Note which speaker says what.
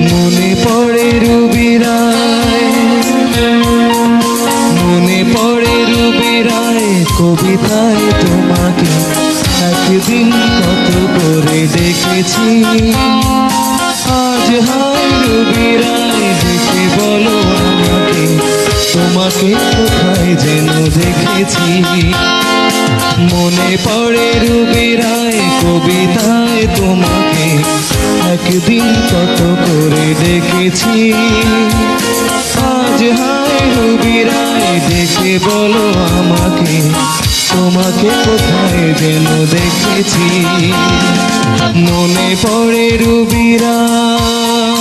Speaker 1: মনে পড়ে রুবি রায়, মনে পড়ে রুবি রায় কবিতায় তোমাকে একদিন কত করে দেখেছি। আজ হায় রুবি রায় দেখে বলো আমাকে, তোমাকে কোথায় যেন দেখেছি। মনে পড়ে রুবি রায় কবিতায় তোমাকে একদিন কত করে দেখেছি। আজ হায় রুবি রায় দেখে বলো আমাকে, তোমাকে কোথায় যেন দেখেছি। মনে পড়ে রুবি রায়।